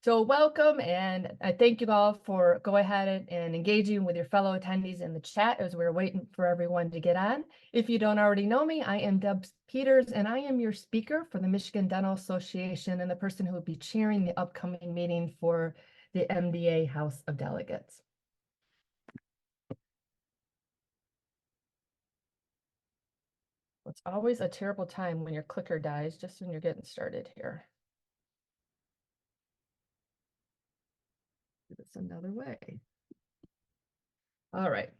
So welcome, and I thank you all for go ahead and engaging with your fellow attendees in the chat as we're waiting for everyone to get on. If you don't already know me, I am Deb Peters, and I am your speaker for the Michigan Dental Association and the person who will be chairing the upcoming meeting for the MDA House of Delegates. It's always a terrible time when your clicker dies just when you're getting started here. Do this another way. All right.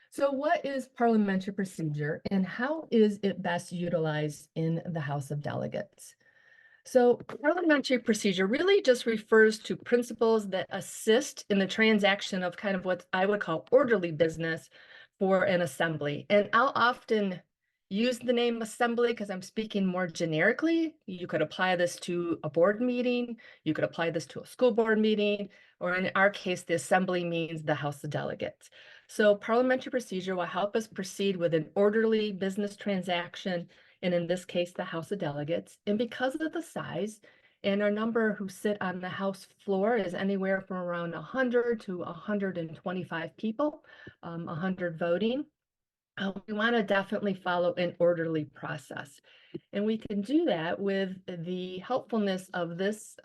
So what is parliamentary procedure and how is it best utilized in the House of Delegates? So parliamentary procedure really just refers to principles that assist in the transaction of kind of what I would call orderly business for an assembly. And I'll often use the name assembly because I'm speaking more generically. You could apply this to a board meeting, you could apply this to a school board meeting, or in our case, the assembly means the House of Delegates. So parliamentary procedure will help us proceed with an orderly business transaction, and in this case, the House of Delegates. And because of the size and our number who sit on the House floor is anywhere from around 100 to 125 people, 100 voting, we want to definitely follow an orderly process. And we can do that with the helpfulness of this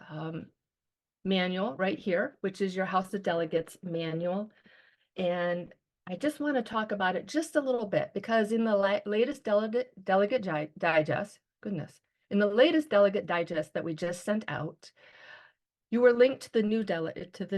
manual right here, which is your House of Delegates manual. And I just want to talk about it just a little bit because in the latest delegate digest, goodness, in the latest delegate digest that we just sent out, you were linked to the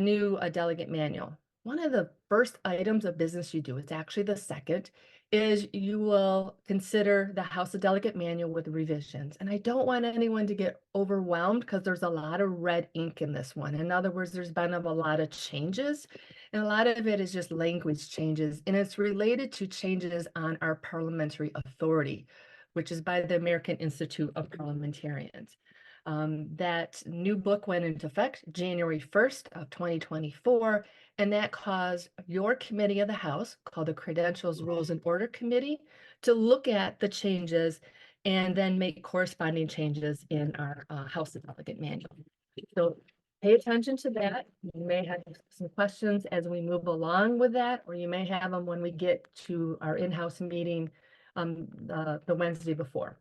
new delegate manual. One of the first items of business you do, it's actually the second, is you will consider the House of Delegate manual with revisions. And I don't want anyone to get overwhelmed because there's a lot of red ink in this one. In other words, there's been a lot of changes, and a lot of it is just language changes, and it's related to changes on our parliamentary authority, which is by the American Institute of Parliamentarians. That new book went into effect January 1st of 2024, and that caused your committee of the House, called the Credentials, Rules, and Order Committee, to look at the changes and then make corresponding changes in our House of Delegate manual. So pay attention to that. You may have some questions as we move along with that, or you may have them when we get to our in-house meeting the Wednesday before.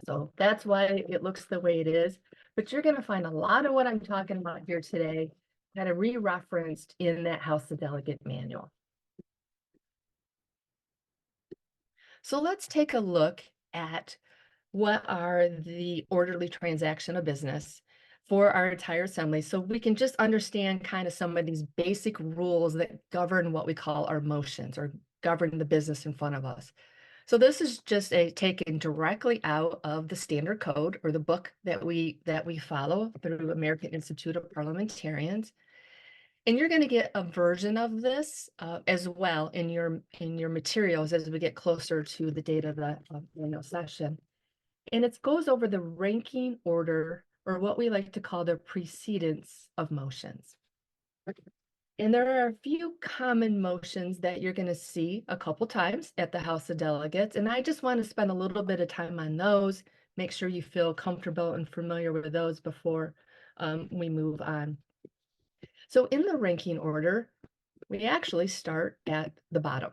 So that's why it looks the way it is. But you're going to find a lot of what I'm talking about here today kind of re-referenced in that House of Delegate manual. So let's take a look at what are the orderly transaction of business for our entire assembly, so we can just understand kind of some of these basic rules that govern what we call our motions or govern the business in front of us. So this is just taken directly out of the standard code or the book that we follow through American Institute of Parliamentarians. And you're going to get a version of this as well in your materials as we get closer to the date of the session. And it goes over the ranking order, or what we like to call the precedence of motions. And there are a few common motions that you're going to see a couple times at the House of Delegates. And I just want to spend a little bit of time on those, make sure you feel comfortable and familiar with those before we move on. So in the ranking order, we actually start at the bottom.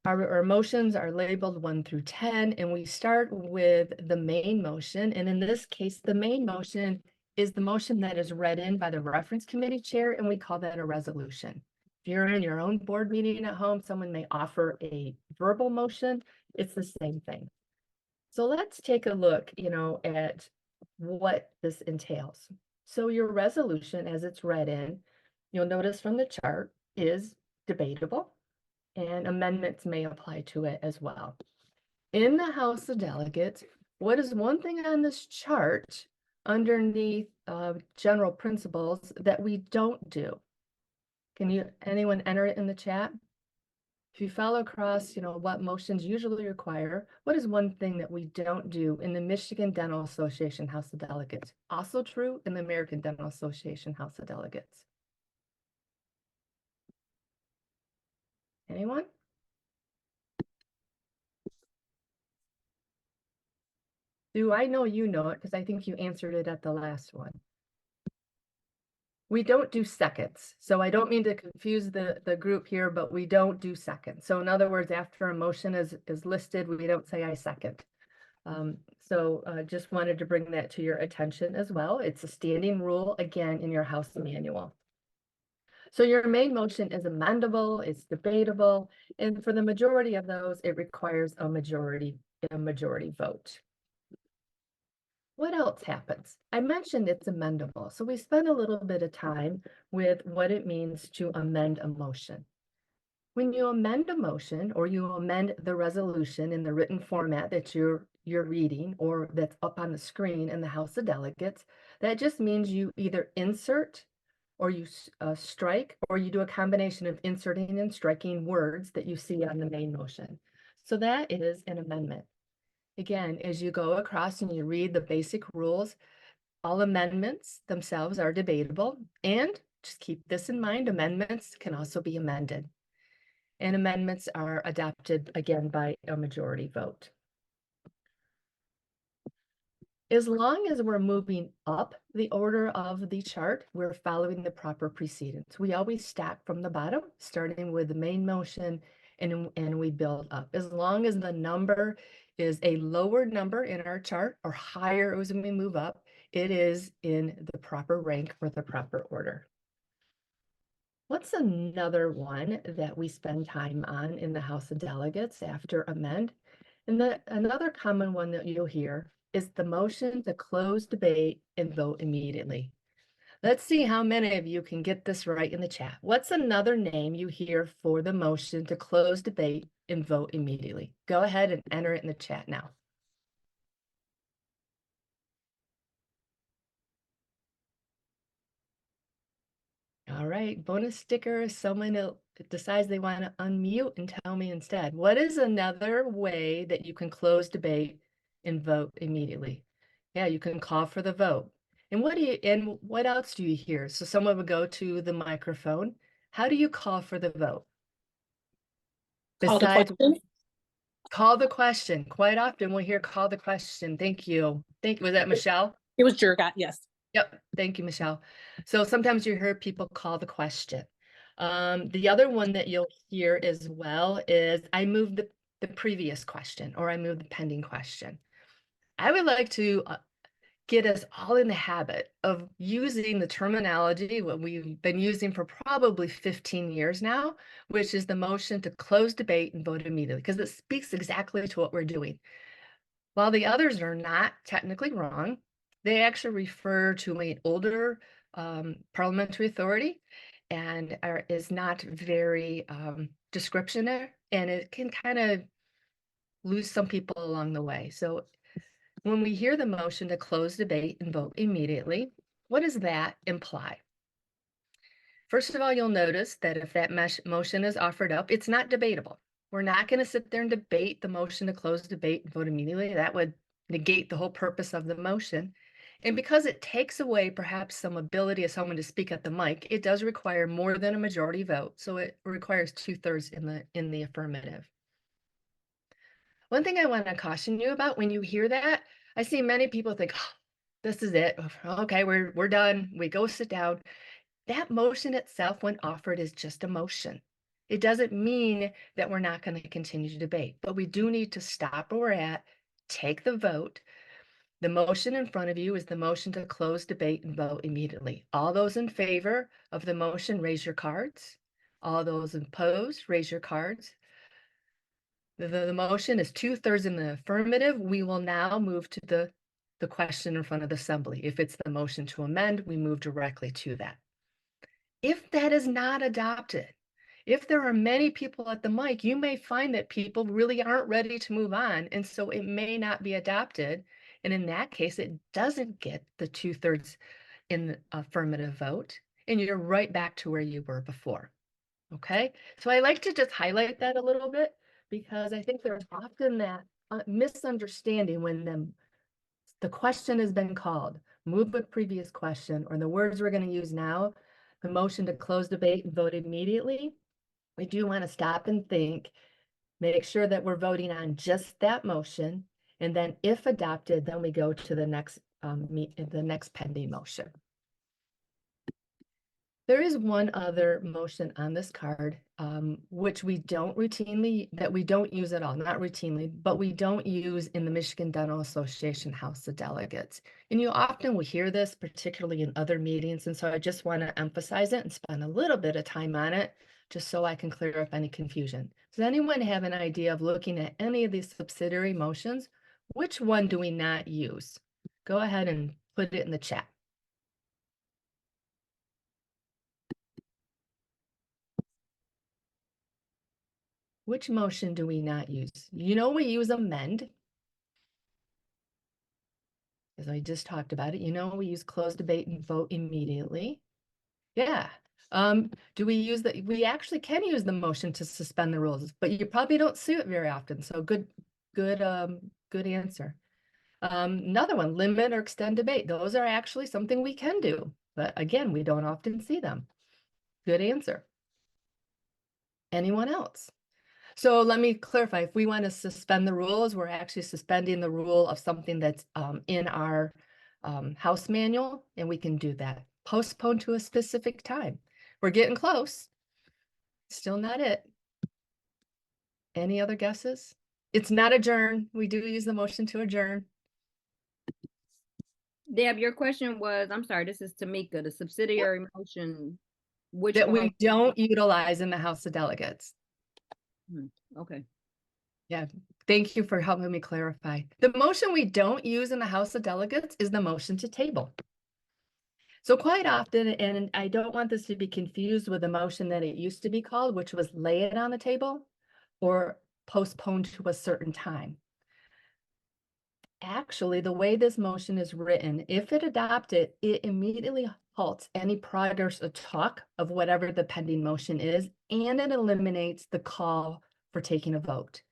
Our motions are labeled 1 through 10, and we start with the main motion. And in this case, the main motion is the motion that is read in by the reference committee chair, and we call that a resolution. If you're in your own board meeting at home, someone may offer a verbal motion. It's the same thing. So let's take a look, at what this entails. So your resolution, as it's read in, you'll notice from the chart, is debatable, and amendments may apply to it as well. In the House of Delegates, what is one thing on this chart underneath general principles that we don't do? Can anyone enter it in the chat? If you follow across, what motions usually require, what is one thing that we don't do in the Michigan Dental Association House of Delegates? Also true in the American Dental Association House of Delegates. Anyone? Do I know you know it because I think you answered it at the last one. We don't do seconds. So I don't mean to confuse the group here, but we don't do seconds. So in other words, after a motion is listed, we don't say I second. Just wanted to bring that to your attention as well. It's a standing rule, again, in your House manual. So your main motion is amendable, it's debatable, and for the majority of those, it requires a majority vote. What else happens? I mentioned it's amendable, so we spent a little bit of time with what it means to amend a motion. When you amend a motion or you amend the resolution in the written format that you're reading or that's up on the screen in the House of Delegates, that just means you either insert or you strike, or you do a combination of inserting and striking words that you see on the main motion. So that is an amendment. Again, as you go across and you read the basic rules, all amendments themselves are debatable. And just keep this in mind, amendments can also be amended. And amendments are adopted, again, by a majority vote. As long as we're moving up the order of the chart, we're following the proper precedence. We always stack from the bottom, starting with the main motion, and we build up. As long as the number is a lower number in our chart or higher as we move up, it is in the proper rank or the proper order. What's another one that we spend time on in the House of Delegates after amend? And another common one that you'll hear is the motion to close debate and vote immediately. Let's see how many of you can get this right in the chat. What's another name you hear for the motion to close debate and vote immediately? Go ahead and enter it in the chat now. All right, bonus sticker, someone decides they want to unmute and tell me instead. What is another way that you can close debate and vote immediately? Yeah, you can call for the vote. And what else do you hear? So someone would go to the microphone. How do you call for the vote? Call the question. Call the question. Quite often we'll hear call the question. Thank you. Was that Michelle? It was Jurgat, yes. Yep. Thank you, Michelle. So sometimes you hear people call the question. The other one that you'll hear as well is I move the previous question or I move the pending question. I would like to get us all in the habit of using the terminology what we've been using for probably 15 years now, which is the motion to close debate and vote immediately, because it speaks exactly to what we're doing. While the others are not technically wrong, they actually refer to an older parliamentary authority and is not very descriptive, and it can kind of lose some people along the way. So when we hear the motion to close debate and vote immediately, what does that imply? First of all, you'll notice that if that motion is offered up, it's not debatable. We're not going to sit there and debate the motion to close debate and vote immediately. That would negate the whole purpose of the motion. And because it takes away perhaps some ability of someone to speak at the mic, it does require more than a majority vote. So it requires 2/3 in the affirmative. One thing I want to caution you about when you hear that, I see many people think, oh, this is it. Okay, we're done. We go sit down. That motion itself, when offered, is just a motion. It doesn't mean that we're not going to continue to debate, but we do need to stop where we're at, take the vote. The motion in front of you is the motion to close debate and vote immediately. All those in favor of the motion, raise your cards. All those opposed, raise your cards. The motion is 2/3 in the affirmative. We will now move to the question in front of the assembly. If it's the motion to amend, we move directly to that. If that is not adopted, if there are many people at the mic, you may find that people really aren't ready to move on, and so it may not be adopted. And in that case, it doesn't get the 2/3 in the affirmative vote, and you're right back to where you were before. Okay, so I like to just highlight that a little bit because I think there's often that misunderstanding when the question has been called, move the previous question, or the words we're going to use now, the motion to close debate and vote immediately. We do want to stop and think, make sure that we're voting on just that motion, and then if adopted, then we go to the next pending motion. There is one other motion on this card, which we don't use at all, not routinely, but we don't use in the Michigan Dental Association House of Delegates. And you often will hear this, particularly in other meetings. And so I just want to emphasize it and spend a little bit of time on it, just so I can clear up any confusion. Does anyone have an idea of looking at any of these subsidiary motions? Which one do we not use? Go ahead and put it in the chat. Which motion do we not use? You know, we use amend. As I just talked about it, you know, we use close debate and vote immediately. Yeah. Do we use that? We actually can use the motion to suspend the rules, but you probably don't see it very often. So good answer. Another one, limit or extend debate. Those are actually something we can do, but again, we don't often see them. Good answer. Anyone else? So let me clarify, if we want to suspend the rules, we're actually suspending the rule of something that's in our house manual, and we can do that. Postpone to a specific time. We're getting close. Still not it. Any other guesses? It's not adjourn. We do use the motion to adjourn. Deb, your question was, I'm sorry, this is Tamika, the subsidiary motion, which That one? we don't utilize in the House of Delegates. Okay. Yeah, thank you for helping me clarify. The motion we don't use in the House of Delegates is the motion to table. So quite often, and I don't want this to be confused with the motion that it used to be called, which was lay it on the table or postpone to a certain time. Actually, the way this motion is written, if it adopted, it immediately halts any progress or talk of whatever the pending motion is, and it eliminates the call for taking a vote.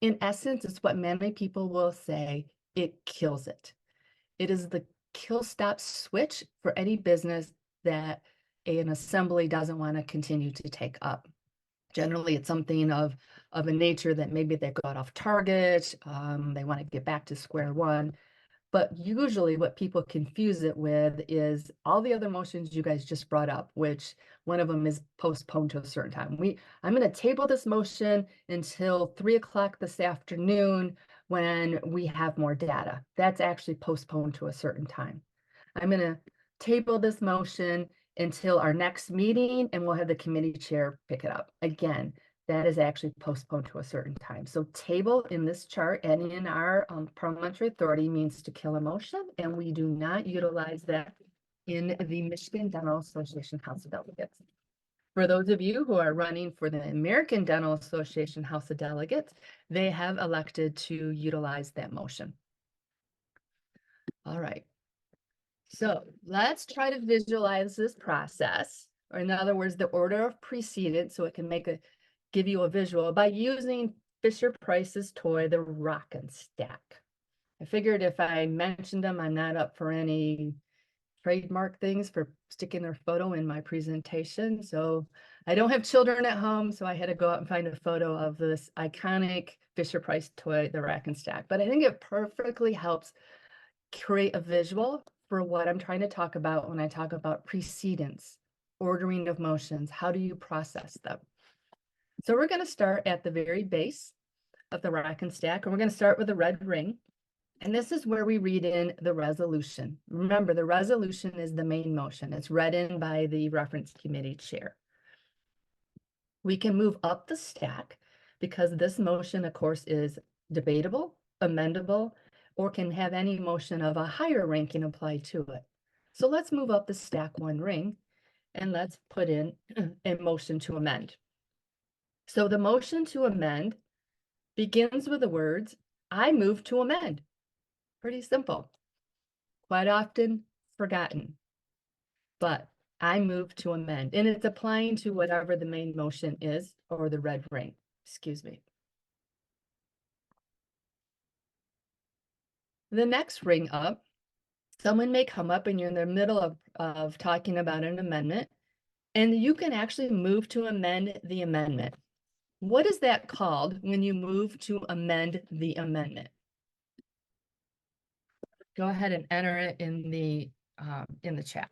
In essence, it's what many people will say, it kills it. It is the kill stop switch for any business that an assembly doesn't want to continue to take up. Generally, it's something of a nature that maybe they got off target, they want to get back to square one. But usually what people confuse it with is all the other motions you guys just brought up, which one of them is postponed to a certain time. I'm going to table this motion until 3 o'clock this afternoon when we have more data. That's actually postponed to a certain time. I'm going to table this motion until our next meeting and we'll have the committee chair pick it up. Again, that is actually postponed to a certain time. So table in this chart and in our parliamentary authority means to kill a motion, and we do not utilize that in the Michigan Dental Association House of Delegates. For those of you who are running for the American Dental Association House of Delegates, they have elected to utilize that motion. All right. So let's try to visualize this process, or in other words, the order of precedence, so it can give you a visual by using Fisher-Price's toy, the Rock and Stack. I figured if I mentioned them, I'm not up for any trademark things for sticking their photo in my presentation. So I don't have children at home, so I had to go out and find a photo of this iconic Fisher-Price toy, the Rack and Stack. But I think it perfectly helps create a visual for what I'm trying to talk about when I talk about precedence, ordering of motions. How do you process them? So we're going to start at the very base of the Rack and Stack, and we're going to start with the red ring. And this is where we read in the resolution. Remember, the resolution is the main motion. It's read in by the reference committee chair. We can move up the stack because this motion, of course, is debatable, amendable, or can have any motion of a higher ranking applied to it. So let's move up the stack one ring and let's put in a motion to amend. So the motion to amend begins with the words, I move to amend. Pretty simple. Quite often forgotten, but I move to amend. And it's applying to whatever the main motion is, or the red ring, excuse me. The next ring up, someone may come up and you're in the middle of talking about an amendment, and you can actually move to amend the amendment. What is that called when you move to amend the amendment? Go ahead and enter it in the chat.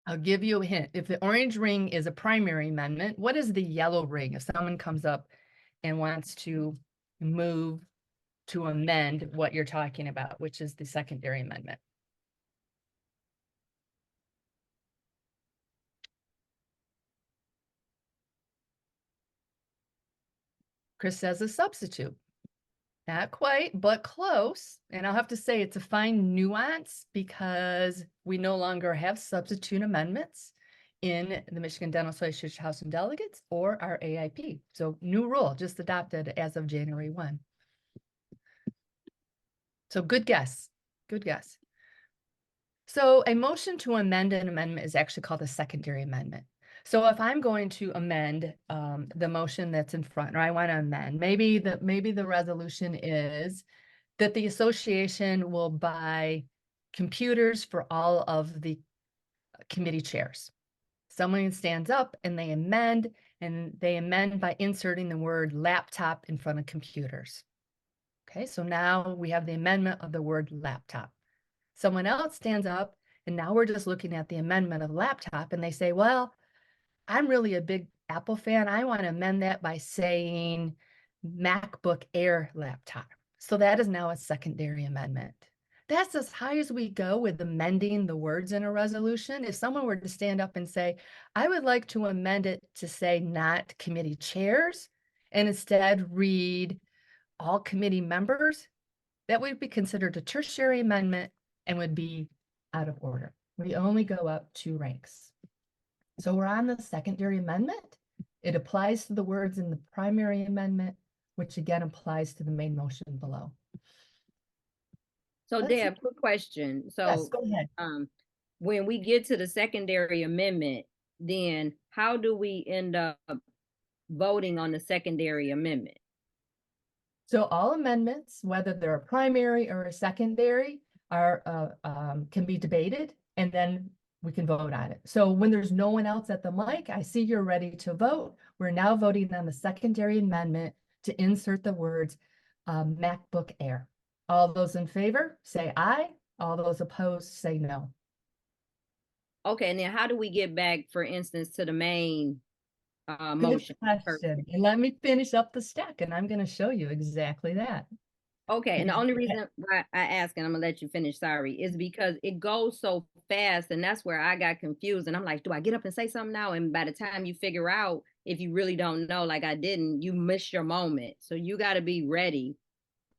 I'll give you a hint. If the orange ring is a primary amendment, what is the yellow ring? If someone comes up and wants to move to amend what you're talking about, which is the secondary amendment. Chris says a substitute. Not quite, but close. And I'll have to say it's a fine nuance because we no longer have substitute amendments in the Michigan Dental Association House of Delegates or our AIP. So new rule just adopted as of January 1. So good guess. Good guess. So a motion to amend an amendment is actually called a secondary amendment. So if I'm going to amend the motion that's in front, or I want to amend, maybe the resolution is that the association will buy computers for all of the committee chairs. Someone stands up and they amend by inserting the word laptop in front of computers. Okay, so now we have the amendment of the word laptop. Someone else stands up and now we're just looking at the amendment of laptop and they say, well, I'm really a big Apple fan. I want to amend that by saying MacBook Air laptop. So that is now a secondary amendment. That's as high as we go with amending the words in a resolution. If someone were to stand up and say, I would like to amend it to say not committee chairs and instead read all committee members, that would be considered a tertiary amendment and would be out of order. We only go up 2 ranks. So we're on the secondary amendment. It applies to the words in the primary amendment, which again applies to the main motion below. So Deb, quick question. Yes, So go ahead. when we get to the secondary amendment, then how do we end up voting on the secondary amendment? So all amendments, whether they're a primary or a secondary, are can be debated, and then we can vote on it. So when there's no one else at the mic, I see you're ready to vote. We're now voting on the secondary amendment to insert the words MacBook Air. All those in favor, say aye. All those opposed, say no. Okay, and then how do we get back, for instance, to the main Good motion? question. And let me finish up the stack, and I'm going to show you exactly that. Okay, and the only reason why I ask, and I'm gonna let you finish, sorry, is because it goes so fast, and that's where I got confused. And I'm like, do I get up and say something now? And by the time you figure out, if you really don't know, like I didn't, you miss your moment. So you got to be ready.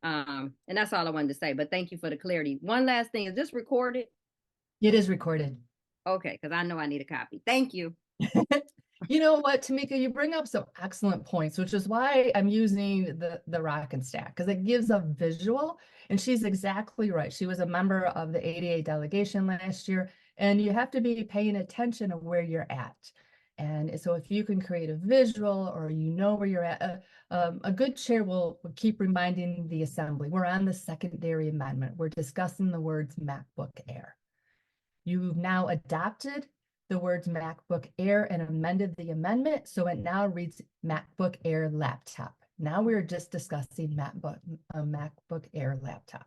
And that's all I wanted to say. But thank you for the clarity. One last thing, is this recorded? It is recorded. Okay, because I know I need a copy. Thank you. You know what, Tamika, you bring up some excellent points, which is why I'm using the rock and stack, because it gives a visual, and she's exactly right. She was a member of the ADA delegation last year, and you have to be paying attention of where you're at. And so if you can create a visual or you know where you're at, a good chair will keep reminding the assembly. We're on the secondary amendment. We're discussing the words MacBook Air. You've now adopted the words MacBook Air and amended the amendment, so it now reads MacBook Air laptop. Now we're just discussing MacBook Air laptop.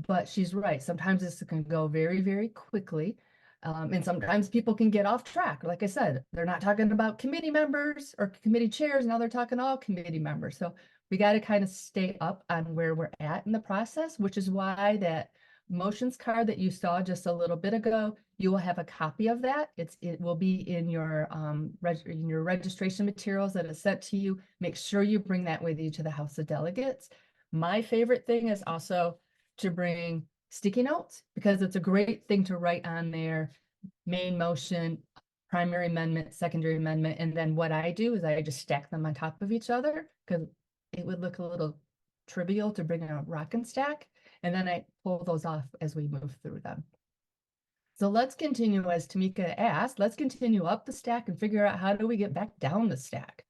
But she's right. Sometimes this can go very, very quickly. And sometimes people can get off track. Like I said, they're not talking about committee members or committee chairs. Now they're talking all committee members. So we got to kind of stay up on where we're at in the process, which is why that motions card that you saw just a little bit ago, you will have a copy of that. It will be in your registration materials that is sent to you. Make sure you bring that with you to the House of Delegates. My favorite thing is also to bring sticky notes, because it's a great thing to write on there: main motion, primary amendment, secondary amendment. And then what I do is I just stack them on top of each other, because it would look a little trivial to bring a rock and stack. And then I pull those off as we move through them. So let's continue, as Tamika asked, let's continue up the stack and figure out how do we get back down the stack.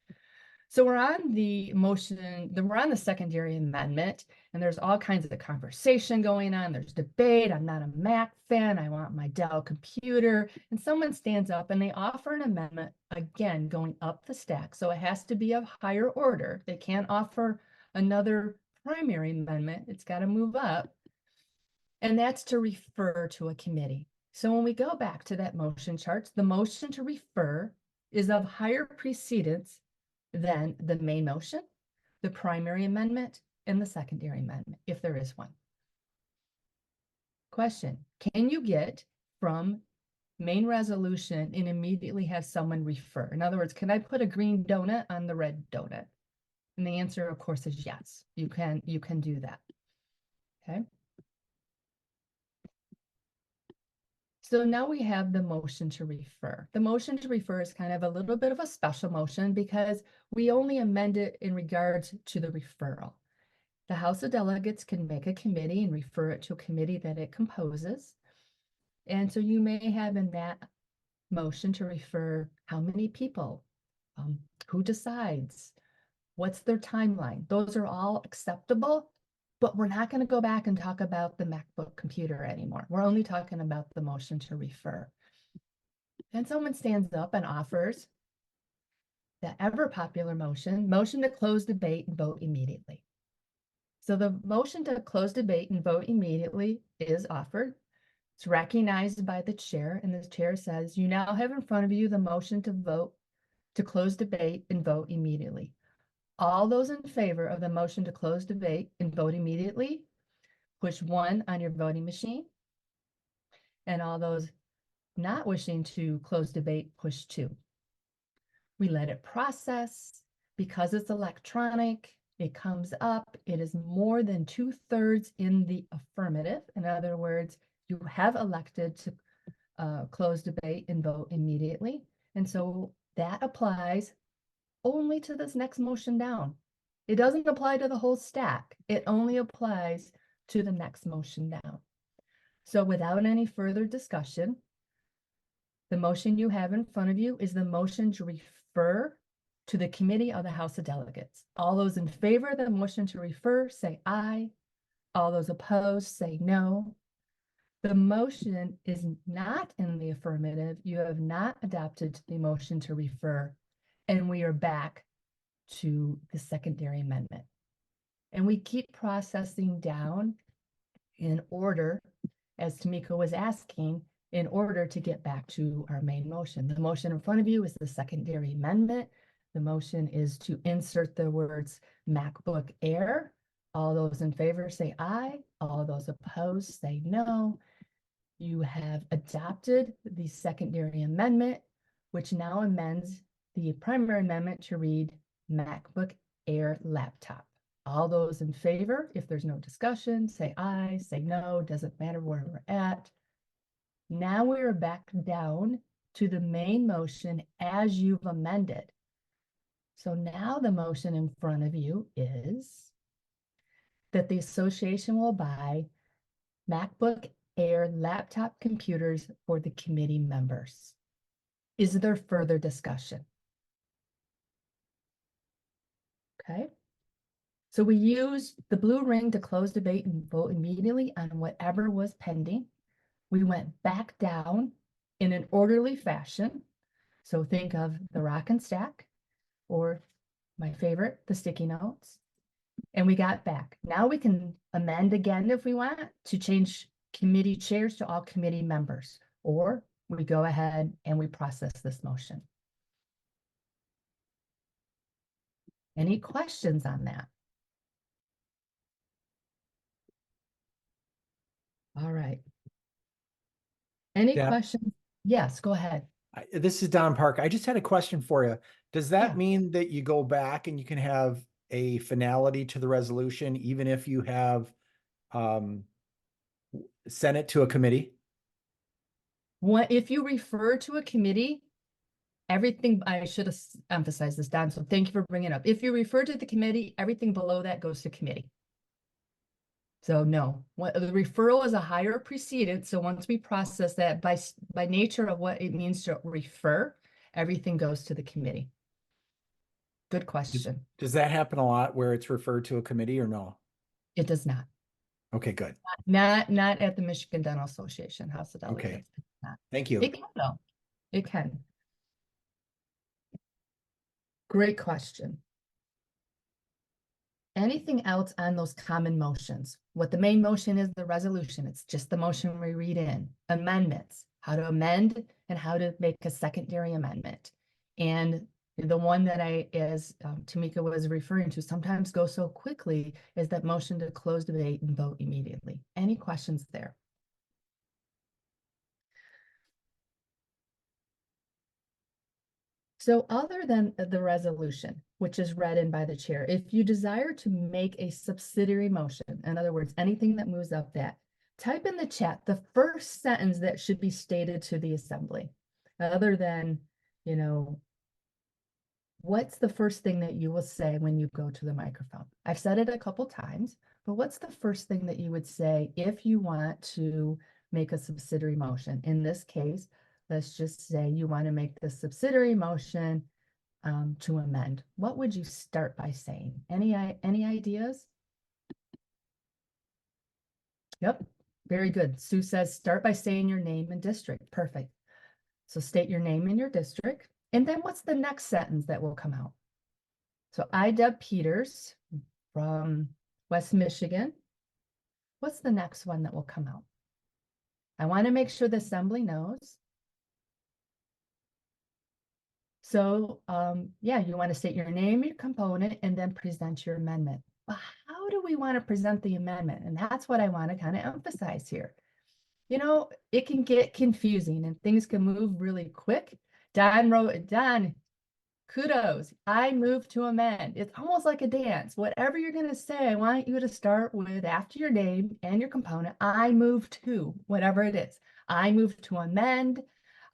So we're on the motion, we're on the secondary amendment, and there's all kinds of conversation going on. There's debate. I'm not a Mac fan. I want my Dell computer. And someone stands up and they offer an amendment, again, going up the stack. So it has to be of higher order. They can't offer another primary amendment. It's got to move up. And that's to refer to a committee. So when we go back to that motion chart, the motion to refer is of higher precedence than the main motion, the primary amendment, and the secondary amendment, if there is one. Question, can you get from main resolution and immediately have someone refer? In other words, can I put a green donut on the red donut? And the answer, of course, is yes. You can do that. Okay. So now we have the motion to refer. The motion to refer is kind of a little bit of a special motion because we only amend it in regards to the referral. The House of Delegates can make a committee and refer it to a committee that it composes. And so you may have in that motion to refer how many people, who decides, what's their timeline. Those are all acceptable, but we're not going to go back and talk about the MacBook computer anymore. We're only talking about the motion to refer. And someone stands up and offers the ever popular motion to close debate and vote immediately. So the motion to close debate and vote immediately is offered. It's recognized by the chair, and the chair says, you now have in front of you the motion to vote to close debate and vote immediately. All those in favor of the motion to close debate and vote immediately, push 1 on your voting machine. And all those not wishing to close debate, push 2. We let it process. Because it's electronic, it comes up. It is more than 2/3 in the affirmative. In other words, you have elected to close debate and vote immediately. And so that applies only to this next motion down. It doesn't apply to the whole stack. It only applies to the next motion down. So without any further discussion, the motion you have in front of you is the motion to refer to the committee of the House of Delegates. All those in favor of the motion to refer, say aye. All those opposed, say no. The motion is not in the affirmative. You have not adopted the motion to refer, and we are back to the secondary amendment. And we keep processing down in order, as Tamika was asking, in order to get back to our main motion. The motion in front of you is the secondary amendment. The motion is to insert the words MacBook Air. All those in favor say aye. All those opposed say no. You have adopted the secondary amendment, which now amends the primary amendment to read MacBook Air laptop. All those in favor, if there's no discussion, say aye, say no, doesn't matter where we're at. Now we're back down to the main motion as you've amended. So now the motion in front of you is that the association will buy MacBook Air laptop computers for the committee members. Is there further discussion? Okay. So we used the blue ring to close debate and vote immediately on whatever was pending. We went back down in an orderly fashion. So think of the rock and stack, or my favorite, the sticky notes. And we got back. Now we can amend again if we want to change committee chairs to all committee members, or we go ahead and we process this motion. Any questions on that? All right. Any Yeah. questions? Yes, go ahead. This is Don Park. I just had a question for you. Does that Yeah. mean that you go back and you can have a finality to the resolution, even if you have sent it to a committee? What if you refer to a committee? Everything, I should have emphasized this, Don, so thank you for bringing it up. If you refer to the committee, everything below that goes to committee. So no, the referral is a higher precedence. So once we process that by nature of what it means to refer, everything goes to the committee. Good question. Does that happen a lot where it's referred to a committee or no? It does not. Okay, good. Not at the Michigan Dental Association House of Delegates. Okay. It's not. Thank you. It can though. It can. Great question. anything else on those common motions. What the main motion is, the resolution. It's just the motion we read in. Amendments, how to amend and how to make a secondary amendment. And the one that as Tamika was referring to, sometimes go so quickly is that motion to close debate and vote immediately. Any questions there? So other than the resolution, which is read in by the chair, if you desire to make a subsidiary motion, in other words, anything that moves up that, type in the chat the first sentence that should be stated to the assembly. Other than, what's the first thing that you will say when you go to the microphone? I've said it a couple times, but what's the first thing that you would say if you want to make a subsidiary motion? In this case, let's just say you want to make the subsidiary motion to amend. What would you start by saying? Any ideas? Yep, very good. Sue says start by saying your name and district. Perfect. So state your name and your district. And then what's the next sentence that will come out? So I, Deb Peters from West Michigan. What's the next one that will come out? I want to make sure the assembly knows. So yeah, you want to state your name, your component, and then present your amendment. But how do we want to present the amendment? And that's what I want to kind of emphasize here. It can get confusing and things can move really quick. Don, kudos. I move to amend. It's almost like a dance. Whatever you're going to say, I want you to start with after your name and your component. I move to, whatever it is. I move to amend.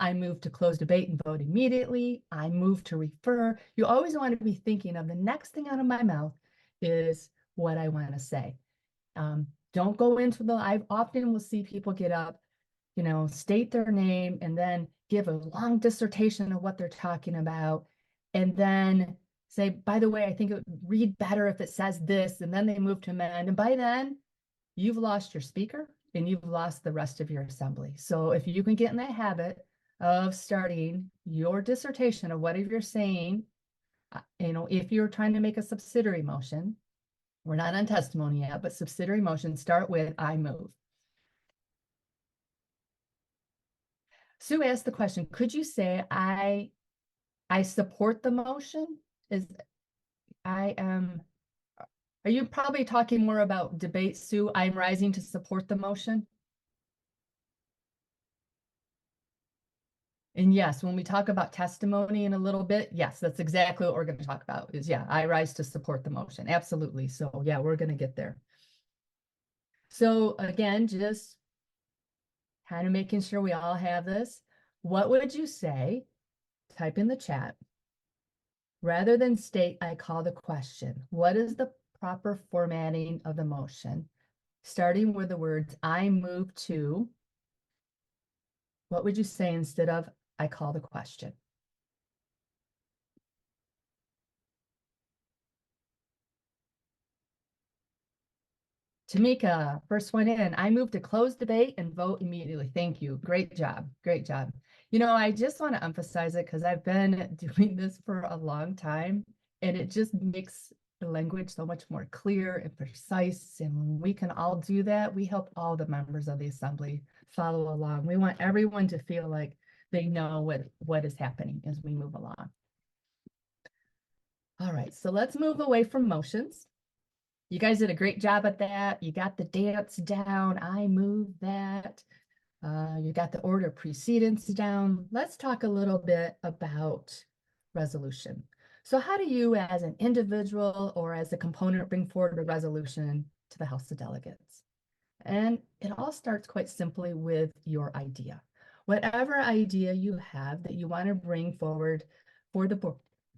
I move to close debate and vote immediately. I move to refer. You always want to be thinking of the next thing out of my mouth is what I want to say. Don't go into I often will see people get up, state their name and then give a long dissertation of what they're talking about. And then say, by the way, I think it would read better if it says this. And then they move to amend. And by then, you've lost your speaker and you've lost the rest of your assembly. So if you can get in the habit of starting your dissertation of whatever you're saying, if you're trying to make a subsidiary motion, we're not on testimony yet, but subsidiary motion, start with I move. Sue asked the question, could you say I support the motion? Are you probably talking more about debate, Sue? I'm rising to support the motion. And yes, when we talk about testimony in a little bit, yes, that's exactly what we're going to talk about is, yeah, I rise to support the motion. Absolutely. So yeah, we're going to get there. So again, just kind of making sure we all have this. What would you say? Type in the chat. Rather than state, I call the question. What is the proper formatting of the motion? Starting with the words, I move to. What would you say instead of, I call the question? Tamika, first one in. I move to close debate and vote immediately. Thank you. Great job. Great job. I just want to emphasize it because I've been doing this for a long time and it just makes the language so much more clear and precise. And when we can all do that, we help all the members of the assembly follow along. We want everyone to feel like they know what is happening as we move along. All right, so let's move away from motions. You guys did a great job at that. You got the dance down. I move that. You got the order precedence down. Let's talk a little bit about resolution. So how do you as an individual or as a component bring forward a resolution to the House of Delegates? And it all starts quite simply with your idea. Whatever idea you have that you want to bring forward for the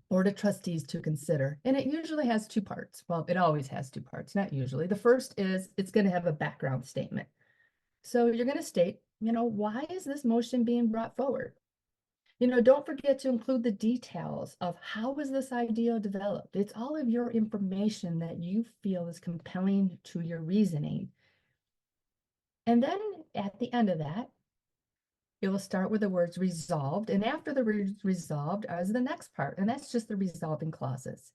Board of Trustees to consider. And it usually has two parts. Well, it always has two parts, not usually. The first is it's going to have a background statement. So you're going to state, why is this motion being brought forward? Don't forget to include the details of how was this idea developed. It's all of your information that you feel is compelling to your reasoning. And then at the end of that, it will start with the words resolved. And after the words resolved is the next part. And that's just the resolving clauses.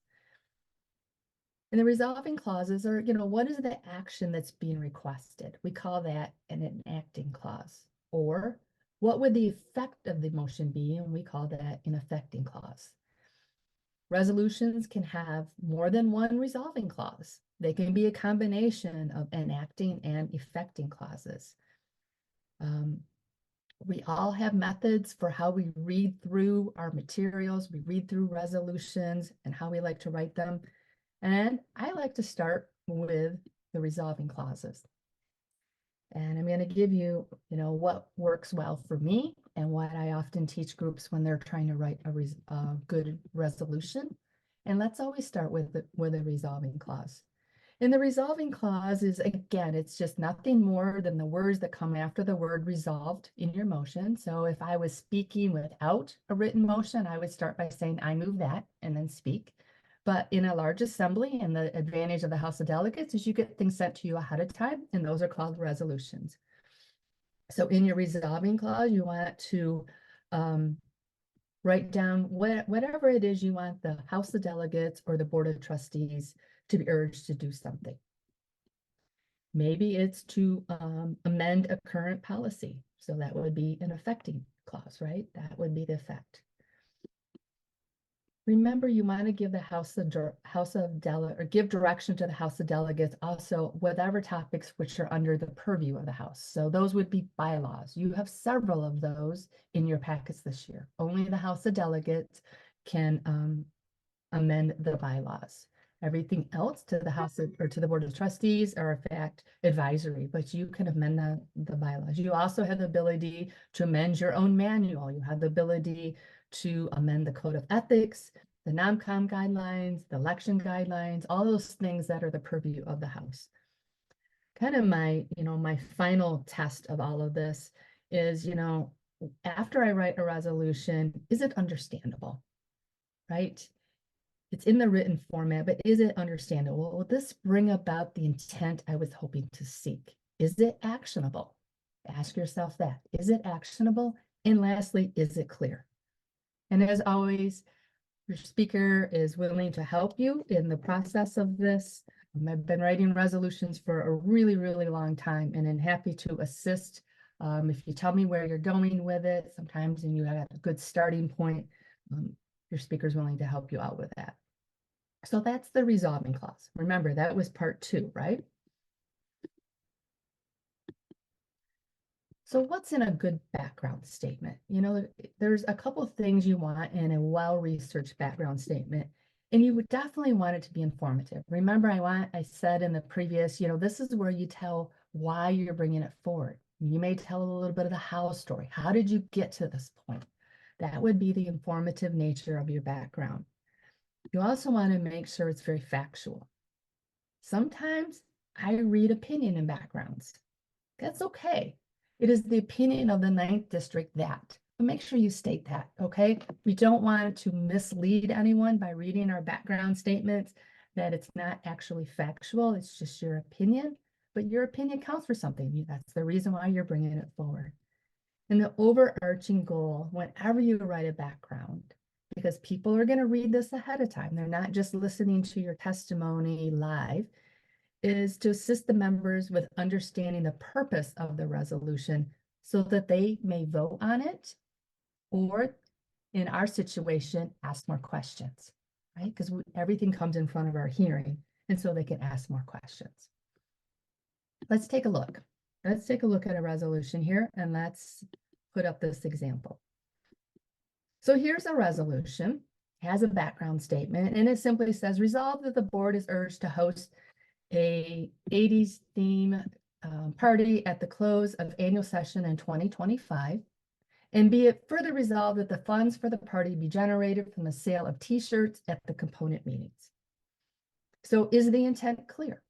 And the resolving clauses are, what is the action that's being requested? We call that an enacting clause. Or what would the effect of the motion be? And we call that an effecting clause. Resolutions can have more than one resolving clause. They can be a combination of enacting and effecting clauses. We all have methods for how we read through our materials, we read through resolutions and how we like to write them. And I like to start with the resolving clauses. And I'm going to give you, what works well for me and what I often teach groups when they're trying to write a good resolution. And let's always start with a resolving clause. And the resolving clause is, again, it's just nothing more than the words that come after the word resolved in your motion. So if I was speaking without a written motion, I would start by saying, I move that, and then speak. But in a large assembly, and the advantage of the House of Delegates is you get things sent to you ahead of time, and those are called resolutions. So in your resolving clause, you want to write down whatever it is you want the House of Delegates or the Board of Trustees to be urged to do something. Maybe it's to amend a current policy. So that would be an effecting clause, right? That would be the effect. Remember, you want to give the give direction to the House of Delegates also whatever topics which are under the purview of the House. So those would be bylaws. You have several of those in your packets this year. Only the House of Delegates can amend the bylaws. Everything else to the House or to the Board of Trustees are in fact advisory, but you can amend the bylaws. You also have the ability to amend your own manual. You have the ability to amend the Code of Ethics, the NOMCOM guidelines, the election guidelines, all those things that are the purview of the House. Kind of my final test of all of this is, after I write a resolution, is it understandable, right? It's in the written format, but is it understandable? Will this bring about the intent I was hoping to seek? Is it actionable? Ask yourself that. Is it actionable? And lastly, is it clear? And as always, your speaker is willing to help you in the process of this. I've been writing resolutions for a really, really long time, and I'm happy to assist. If you tell me where you're going with it, sometimes and you have a good starting point, your speaker is willing to help you out with that. So that's the resolving clause. Remember, that was part 2, right? So what's in a good background statement? There's a couple of things you want in a well-researched background statement, and you would definitely want it to be informative. Remember, I said in the previous, this is where you tell why you're bringing it forward. You may tell a little bit of the how story. How did you get to this point? That would be the informative nature of your background. You also want to make sure it's very factual. Sometimes I read opinion in backgrounds. That's okay. It is the opinion of the 9th District that, but make sure you state that, okay? We don't want to mislead anyone by reading our background statements that it's not actually factual, it's just your opinion, but your opinion counts for something. That's the reason why you're bringing it forward. And the overarching goal, whenever you write a background, because people are going to read this ahead of time, they're not just listening to your testimony live, is to assist the members with understanding the purpose of the resolution so that they may vote on it, or in our situation, ask more questions, right? Because everything comes in front of our hearing, and so they can ask more questions. Let's take a look. Let's take a look at a resolution here, and let's put up this example. So here's a resolution, has a background statement, and it simply says, resolved that the board is urged to host a 80s theme party at the close of annual session in 2025, and be it further resolved that the funds for the party be generated from the sale of t-shirts at the component meetings. So is the intent clear?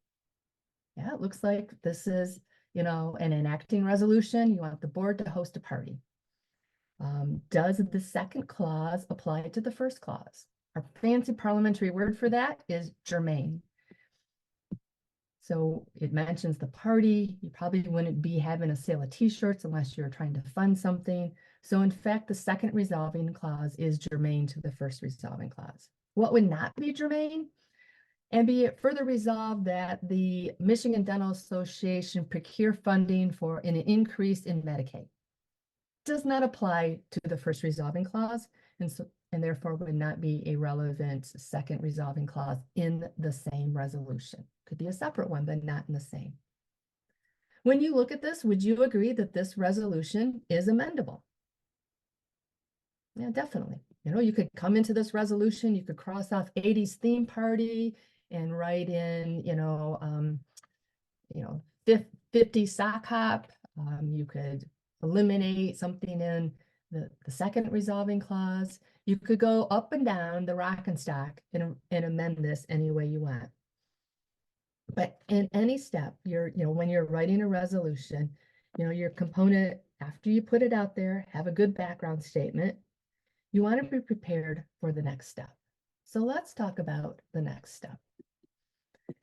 Yeah, it looks like this is, an enacting resolution. You want the board to host a party. Does the second clause apply to the first clause? Our fancy parliamentary word for that is germane. So it mentions the party. You probably wouldn't be having a sale of t-shirts unless you're trying to fund something. So in fact, the second resolving clause is germane to the first resolving clause. What would not be germane And be it further resolved that the Michigan Dental Association procure funding for an increase in Medicaid. Does not apply to the first resolving clause, and therefore would not be a relevant second resolving clause in the same resolution. Could be a separate one, but not in the same. When you look at this, would you agree that this resolution is amendable? Yeah, definitely. You know, you could come into this resolution, you could cross off 80s theme party and write in, 50 sock hop. You could eliminate something in the second resolving clause. You could go up and down the rock and stack and amend this any way you want. But in any step, when you're writing a resolution, your component, after you put it out there, have a good background statement. You want to be prepared for the next step. So let's talk about the next step.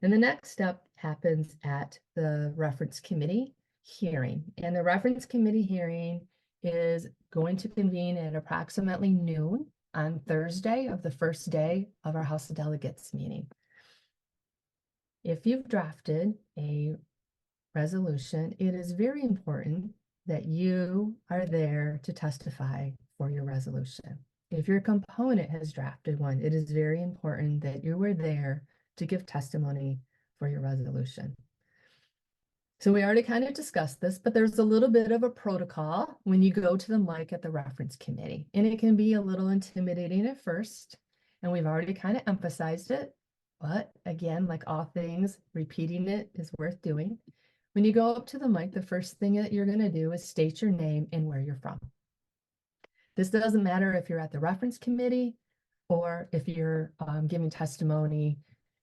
And the next step happens at the reference committee hearing. And the reference committee hearing is going to convene at approximately noon on Thursday of the first day of our House of Delegates meeting. If you've drafted a resolution, it is very important that you are there to testify for your resolution. If your component has drafted one, it is very important that you were there to give testimony for your resolution. So we already kind of discussed this, but there's a little bit of a protocol when you go to the mic at the reference committee, and it can be a little intimidating at first, and we've already kind of emphasized it, but again, like all things, repeating it is worth doing. When you go up to the mic, the first thing that you're going to do is state your name and where you're from. This doesn't matter if you're at the reference committee or if you're giving testimony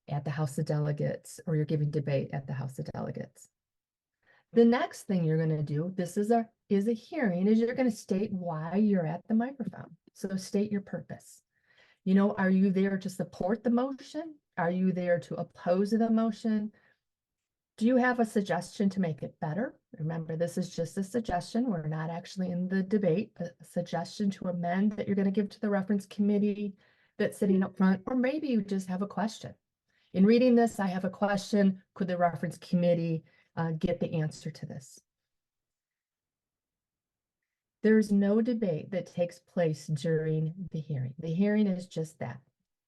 at the House of Delegates or you're giving debate at the House of Delegates. The next thing you're going to do, this is a hearing, is you're going to state why you're at the microphone. So state your purpose. Are you there to support the motion? Are you there to oppose the motion? Do you have a suggestion to make it better? Remember, this is just a suggestion. We're not actually in the debate, but a suggestion to amend that you're going to give to the reference committee that's sitting up front, or maybe you just have a question. In reading this, I have a question. Could the reference committee get the answer to this? There's no debate that takes place during the hearing. The hearing is just that.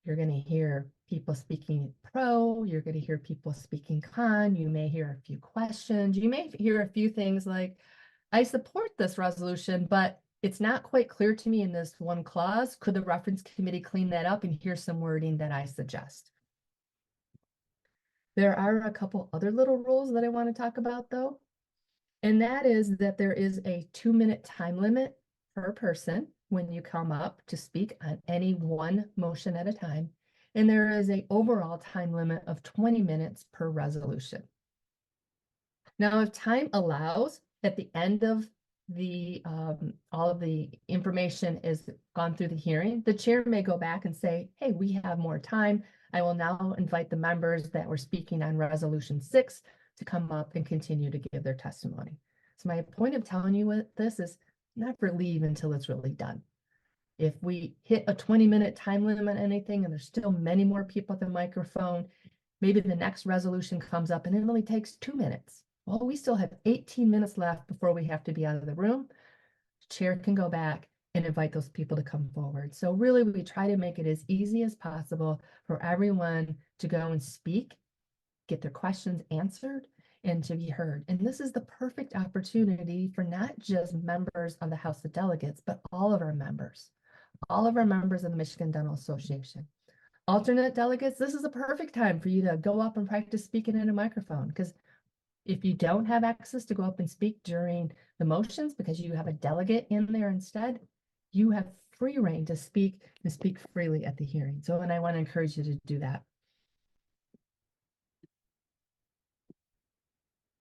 You're going to hear people speaking pro, you're going to hear people speaking con, you may hear a few questions, you may hear a few things like, I support this resolution, but it's not quite clear to me in this one clause. Could the reference committee clean that up? And here's some wording that I suggest. There are a couple other little rules that I want to talk about though. And that is that there is a 2-minute time limit per person when you come up to speak on any one motion at a time. And there is an overall time limit of 20 minutes per resolution. Now, if time allows, at the end of the all of the information is gone through the hearing, the chair may go back and say, hey, we have more time. I will now invite the members that were speaking on resolution 6 to come up and continue to give their testimony. So my point of telling you what this is, never leave until it's really done. If we hit a 20-minute time limit on anything and there's still many more people at the microphone, maybe the next resolution comes up and it only takes 2 minutes. Well, we still have 18 minutes left before we have to be out of the room. The chair can go back and invite those people to come forward. So really, we try to make it as easy as possible for everyone to go and speak, get their questions answered, and to be heard. And this is the perfect opportunity for not just members of the House of Delegates, but all of our members of the Michigan Dental Association. Alternate delegates, this is a perfect time for you to go up and practice speaking in a microphone, because if you don't have access to go up and speak during the motions because you have a delegate in there instead, you have free reign to speak and speak freely at the hearing. So, and I want to encourage you to do that.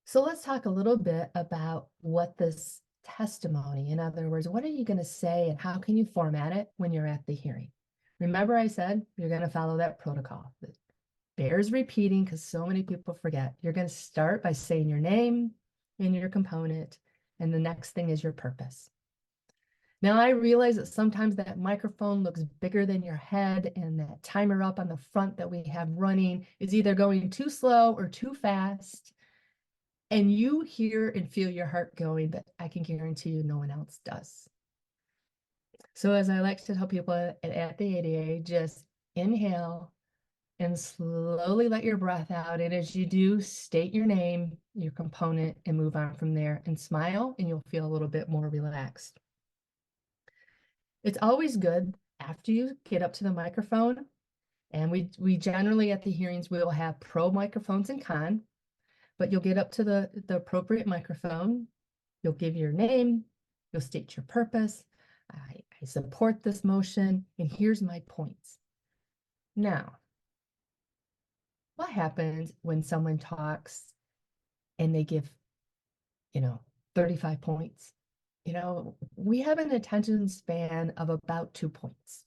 So let's talk a little bit about what this testimony, in other words, what are you going to say and how can you format it when you're at the hearing? Remember I said you're going to follow that protocol. It bears repeating because so many people forget. You're going to start by saying your name and your component, and the next thing is your purpose. Now I realize that sometimes that microphone looks bigger than your head, and that timer up on the front that we have running is either going too slow or too fast. And you hear and feel your heart going, but I can guarantee you no one else does. So as I like to tell people at the ADA, just inhale and slowly let your breath out. And as you do, state your name, your component, and move on from there, and smile, and you'll feel a little bit more relaxed. It's always good after you get up to the microphone, and we generally at the hearings, we will have pro microphones and con, but you'll get up to the appropriate microphone, you'll give your name, you'll state your purpose. I support this motion, and here's my points. Now, what happens when someone talks and they give, 35 points? We have an attention span of about 2 points.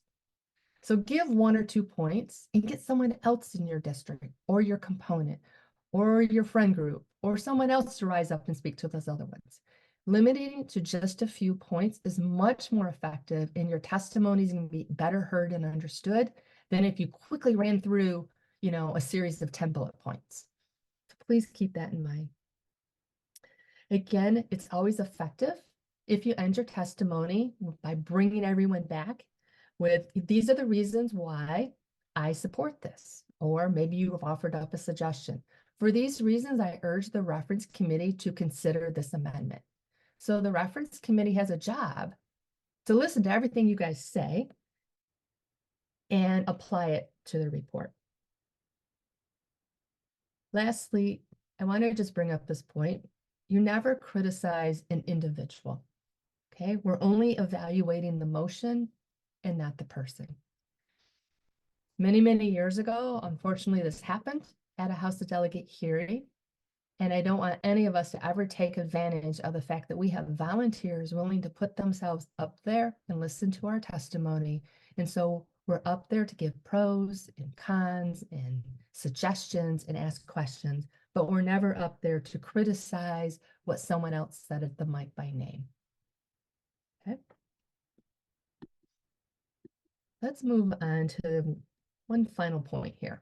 So give 1 or 2 points and get someone else in your district or your component or your friend group or someone else to rise up and speak to those other ones. Limiting it to just a few points is much more effective, and your testimony is going to be better heard and understood than if you quickly ran through, a series of 10 bullet points. So please keep that in mind. Again, it's always effective if you end your testimony by bringing everyone back with, these are the reasons why I support this, or maybe you have offered up a suggestion. For these reasons, I urge the reference committee to consider this amendment. So the reference committee has a job to listen to everything you guys say and apply it to the report. Lastly, I want to just bring up this point. You never criticize an individual, okay? We're only evaluating the motion and not the person. Many, many years ago, unfortunately, this happened at a House of Delegate hearing, and I don't want any of us to ever take advantage of the fact that we have volunteers willing to put themselves up there and listen to our testimony. And so we're up there to give pros and cons and suggestions and ask questions, but we're never up there to criticize what someone else said at the mic by name. Okay. Let's move on to one final point here,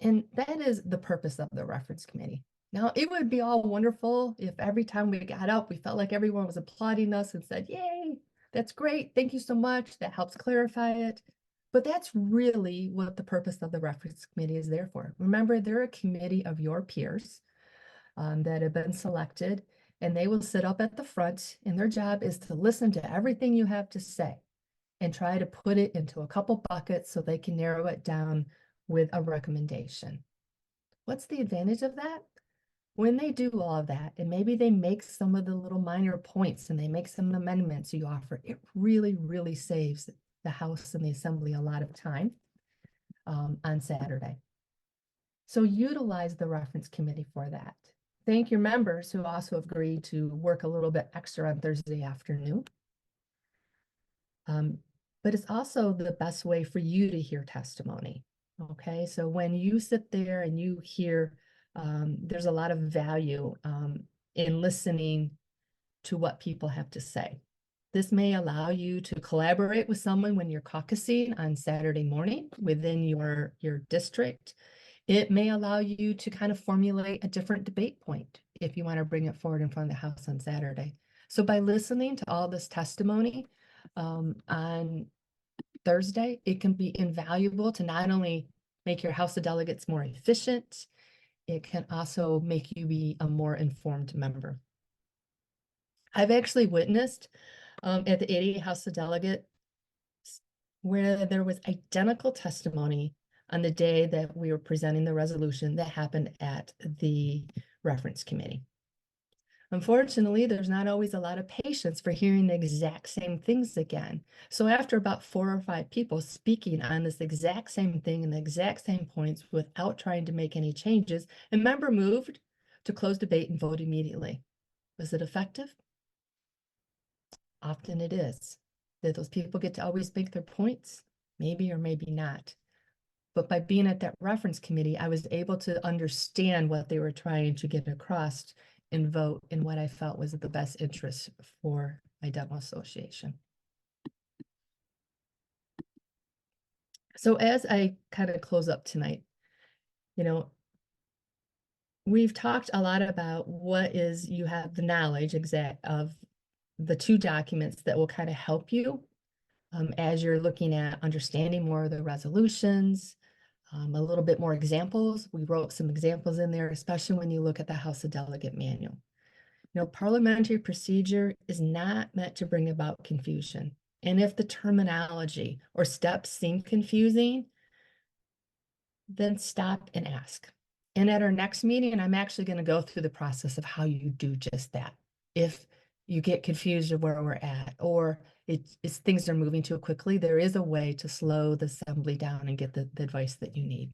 and that is the purpose of the reference committee. Now, it would be all wonderful if every time we got up, we felt like everyone was applauding us and said, yay, that's great, thank you so much, that helps clarify it. But that's really what the purpose of the reference committee is there for. Remember, they're a committee of your peers that have been selected, and they will sit up at the front, and their job is to listen to everything you have to say and try to put it into a couple buckets so they can narrow it down with a recommendation. What's the advantage of that? When they do all of that, and maybe they make some of the little minor points and they make some amendments you offer, it really, really saves the House and the Assembly a lot of time on Saturday. So utilize the reference committee for that. Thank your members who also agreed to work a little bit extra on Thursday afternoon. But it's also the best way for you to hear testimony. Okay, so when you sit there and you hear, there's a lot of value in listening to what people have to say. This may allow you to collaborate with someone when you're caucusing on Saturday morning within your district. It may allow you to kind of formulate a different debate point if you want to bring it forward in front of the House on Saturday. So by listening to all this testimony on Thursday, it can be invaluable to not only make your House of Delegates more efficient, it can also make you be a more informed member. I've actually witnessed at the 80 House of Delegates where there was identical testimony on the day that we were presenting the resolution that happened at the reference committee. Unfortunately, there's not always a lot of patience for hearing the exact same things again. So after about 4 or 5 people speaking on this exact same thing and the exact same points without trying to make any changes, a member moved to close debate and vote immediately. Was it effective? Often it is. Did those people get to always make their points? Maybe or maybe not. But by being at that reference committee, I was able to understand what they were trying to get across and vote in what I felt was the best interest for my dental association. So as I kind of close up tonight, you know, we've talked a lot about what is, you have the knowledge exact of the two documents that will kind of help you as you're looking at understanding more of the resolutions, a little bit more examples. We wrote some examples in there, especially when you look at the House of Delegate manual. You know, parliamentary procedure is not meant to bring about confusion. And if the terminology or steps seem confusing, then stop and ask. And at our next meeting, I'm actually going to go through the process of how you do just that. If you get confused of where we're at, or it's things are moving too quickly, there is a way to slow the assembly down and get the advice that you need.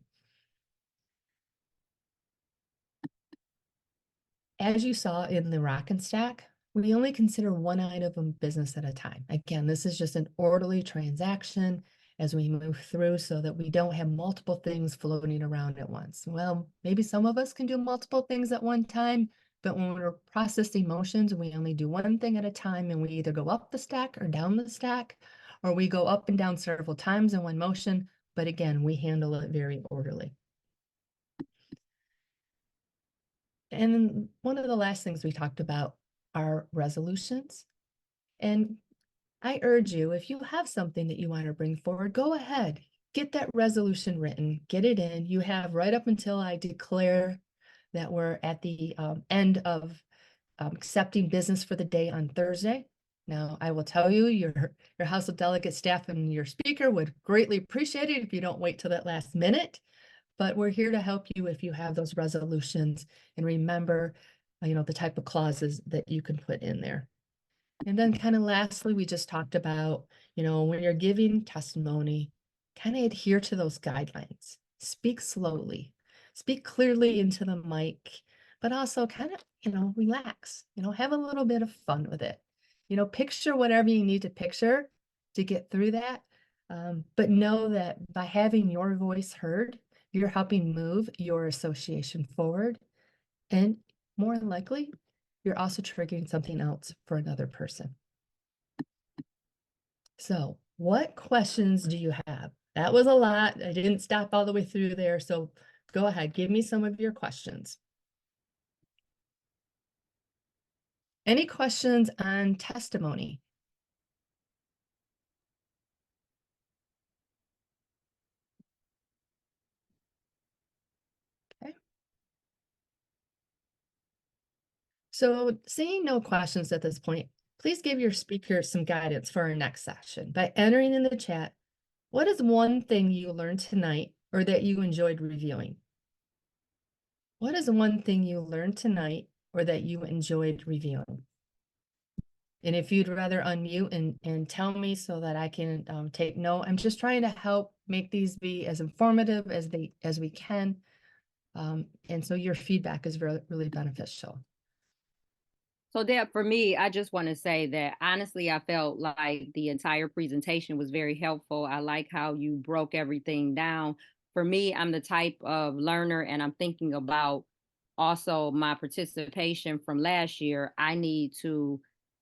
As you saw in the Rock and Stack, we only consider one item of business at a time. Again, this is just an orderly transaction as we move through so that we don't have multiple things floating around at once. Well, maybe some of us can do multiple things at one time, but when we're processing motions, we only do one thing at a time, and we either go up the stack or down the stack, or we go up and down several times in one motion. But again, we handle it very orderly. And one of the last things we talked about are resolutions. And I urge you, if you have something that you want to bring forward, go ahead, get that resolution written, get it in. You have right up until I declare that we're at the end of accepting business for the day on Thursday. Now, I will tell you, your House of Delegate staff and your speaker would greatly appreciate it if you don't wait till that last minute. But we're here to help you if you have those resolutions, and remember, you know, the type of clauses that you can put in there. And then kind of lastly, we just talked about, you know, when you're giving testimony, kind of adhere to those guidelines. Speak slowly, speak clearly into the mic, but also kind of, you know, relax, you know, have a little bit of fun with it. You know, picture whatever you need to picture to get through that. But know that by having your voice heard, you're helping move your association forward. And more than likely, you're also triggering something else for another person. So, what questions do you have? That was a lot. I didn't stop all the way through there. So go ahead, give me some of your questions. Any questions on testimony? Okay. So seeing no questions at this point, please give your speaker some guidance for our next session by entering in the chat, what is one thing you learned tonight or that you enjoyed reviewing? What is one thing you learned tonight or that you enjoyed reviewing? And if you'd rather unmute and tell me so that I can take note, I'm just trying to help make these be as informative as we can. And so your feedback is really beneficial. So Deb, for me, I just want to say that honestly, I felt like the entire presentation was very helpful. I like how you broke everything down. For me, I'm the type of learner, and I'm thinking about also my participation from last year. I need to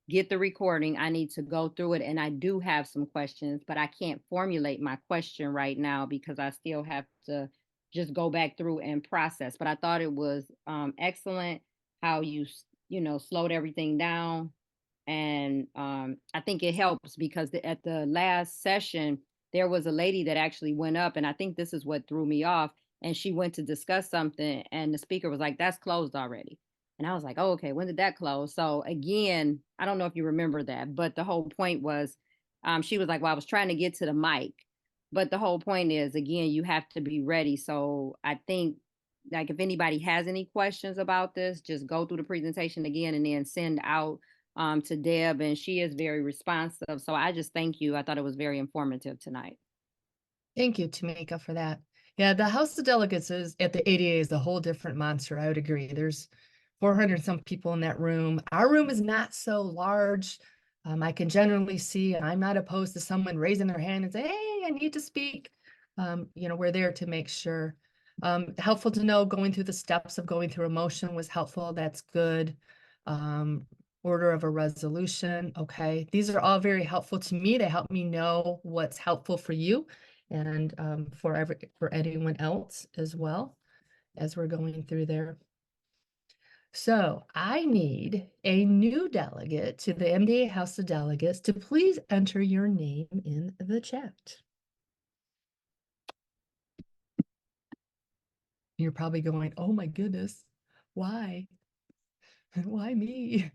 get the recording. I need to go through it, and I do have some questions, but I can't formulate my question right now because I still have to just go back through and process. But I thought it was excellent how you know, slowed everything down. And I think it helps because at the last session, there was a lady that actually went up, and I think this is what threw me off. And she went to discuss something, and the speaker was like, "That's closed already." And I was like, "Oh, okay, when did that close?" So again, I don't know if you remember that, but the whole point was, she was like, "Well, I was trying to get to the mic." But the whole point is, again, you have to be ready. So I think, like, if anybody has any questions about this, just go through the presentation again and then send out to Deb, and she is very responsive. So I just thank you. I thought it was very informative tonight. Thank you, Tamika, for that. Yeah, the House of Delegates is at the ADA is a whole different monster. I would agree. There's 400 some people in that room. Our room is not so large. I can generally see, and I'm not opposed to someone raising their hand and say, "Hey, I need to speak." You know, we're there to make sure. Helpful to know going through the steps of going through a motion was helpful. That's good. Order of a resolution. Okay. These are all very helpful to me. They help me know what's helpful for you. and for anyone else as well as we're going through there. So I need a new delegate to the MDA House of Delegates to please enter your name in the chat. You're probably going, oh my goodness, why? Why me?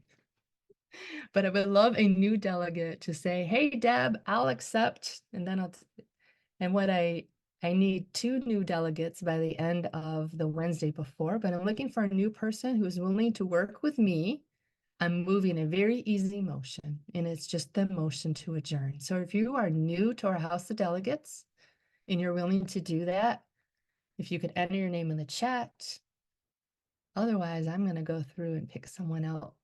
But I would love a new delegate to say, hey, Deb, I'll accept. And then I need 2 new delegates by the end of the Wednesday before, but I'm looking for a new person who's willing to work with me. I'm moving a very easy motion, and it's just the motion to adjourn. So if you are new to our House of Delegates and you're willing to do that, if you could enter your name in the chat. Otherwise, I'm going to go through and pick someone out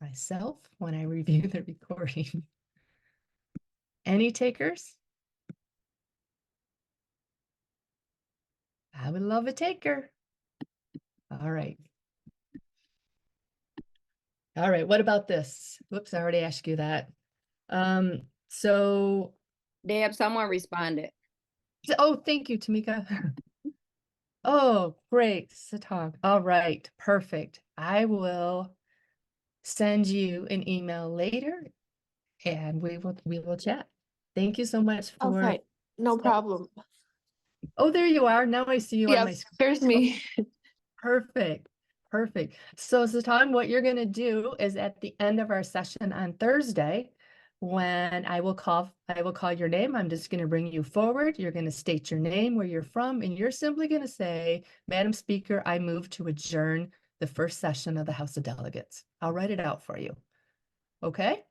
myself when I review the recording. Any takers? I would love a taker. All right. All right, what about this? Whoops, I already asked you that. So, Deb, someone responded. oh, thank you, Tamika. Oh, great, Satang. All right, perfect. I will send you an email later and we will chat. Thank you so much for. Okay, no problem. Oh, there you are. Now I see you on my Yes, screen. there's me. Perfect. Perfect. So, Satan, what you're going to do is at the end of our session on Thursday, when I will call your name, I'm just going to bring you forward. You're going to state your name, where you're from, and you're simply going to say, Madam Speaker, I move to adjourn the first session of the House of Delegates. I'll write it out for you. Okay?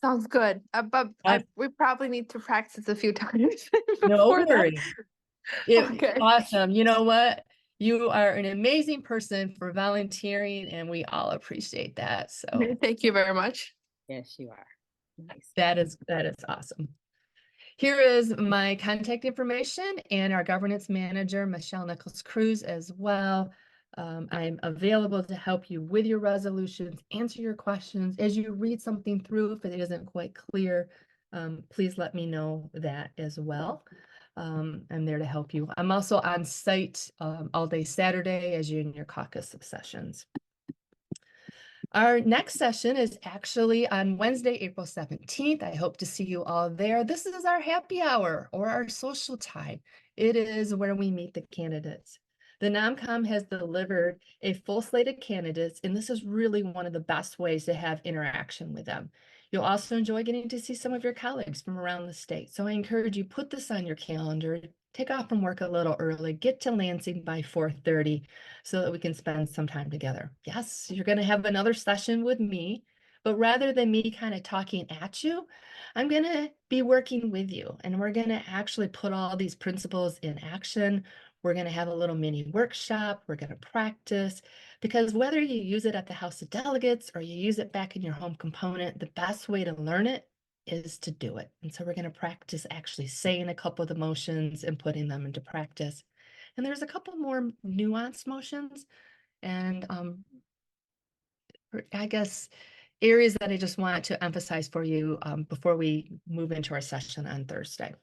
Sounds good. But we probably need to practice a few times No before that. worries. Okay. Awesome. You know what? You are an amazing person for volunteering, and we all appreciate that. So Thank you very much. Yes, you are. Nice. that is awesome. Here is my contact information and our governance manager, Michelle Nichols-Cruz, as well. I'm available to help you with your resolutions, answer your questions. As you read something through, if it isn't quite clear, please let me know that as well. I'm there to help you. I'm also on site all day Saturday as you're in your caucus sessions. Our next session is actually on Wednesday, April 17th. I hope to see you all there. This is our happy hour or our social time. It is where we meet the candidates. The NomCom has delivered a full slate of candidates, and this is really one of the best ways to have interaction with them. You'll also enjoy getting to see some of your colleagues from around the state. So I encourage you, put this on your calendar, take off from work a little early, get to Lansing by 4:30 so that we can spend some time together. Yes, you're going to have another session with me, but rather than me kind of talking at you, I'm going to be working with you, and we're going to actually put all these principles in action. We're going to have a little mini workshop. We're going to practice, because whether you use it at the House of Delegates or you use it back in your home component, the best way to learn it is to do it. And so we're going to practice actually saying a couple of the motions and putting them into practice. And there's a couple more nuanced motions and I guess areas that I just want to emphasize for you before we move into our session on Thursday.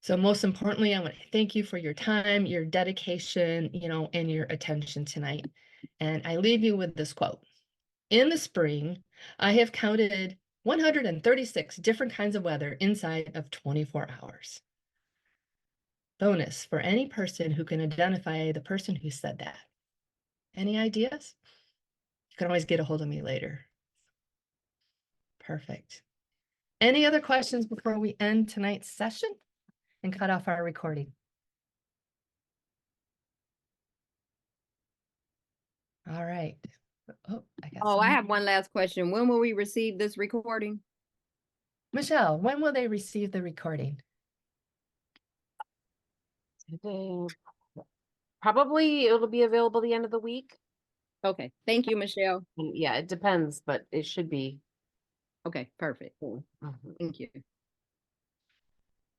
So most importantly, I want to thank you for your time, your dedication, and your attention tonight. And I leave you with this quote. In the spring, I have counted 136 different kinds of weather inside of 24 hours. Bonus for any person who can identify the person who said that. Any ideas? You can always get a hold of me later. Perfect. Any other questions before we end tonight's session and cut off our recording? All right. Oh, I have one last question. When will we receive this recording? Michelle, when will they receive the recording? Probably it'll be available the end of the week. Okay. Thank you, Michelle. Yeah, it depends, but it should be. Okay, perfect. Thank you.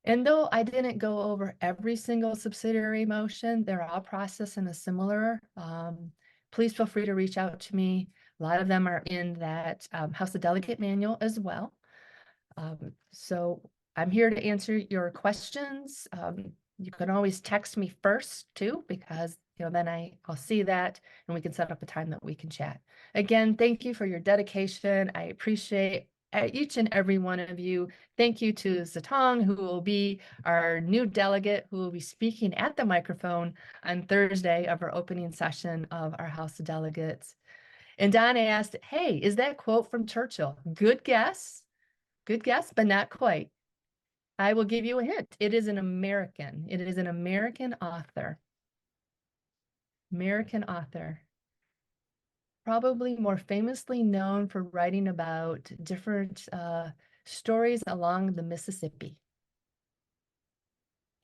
And though I didn't go over every single subsidiary motion, they're all processed in a similar. Please feel free to reach out to me. A lot of them are in that House of Delegate manual as well. So I'm here to answer your questions. You can always text me first too, because then I'll see that and we can set up a time that we can chat. Again, thank you for your dedication. I appreciate each and every one of you. Thank you to Zatong, who will be our new delegate, who will be speaking at the microphone on Thursday of our opening session of our House of Delegates. And Don asked, hey, is that quote from Churchill? Good guess, but not quite. I will give you a hint. It is an American. It is an American author. American author. Probably more famously known for writing about different stories along the Mississippi.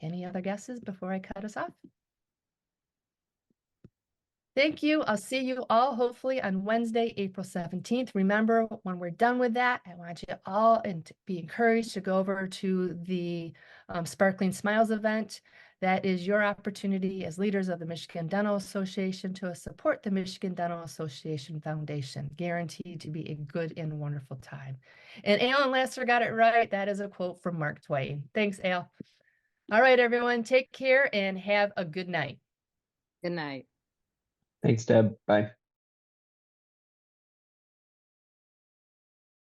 Any other guesses before I cut us off? Thank you. I'll see you all hopefully on Wednesday, April 17th. Remember, when we're done with that, I want you all to be encouraged to go over to the Sparkling Smiles event. That is your opportunity as leaders of the Michigan Dental Association to support the Michigan Dental Association Foundation. Guaranteed to be a good and wonderful time. And Alan Lasser got it right. That is a quote from Mark Twain. Thanks, Al. All right, everyone, take care and have a good night. Good night. Thanks, Deb. Bye.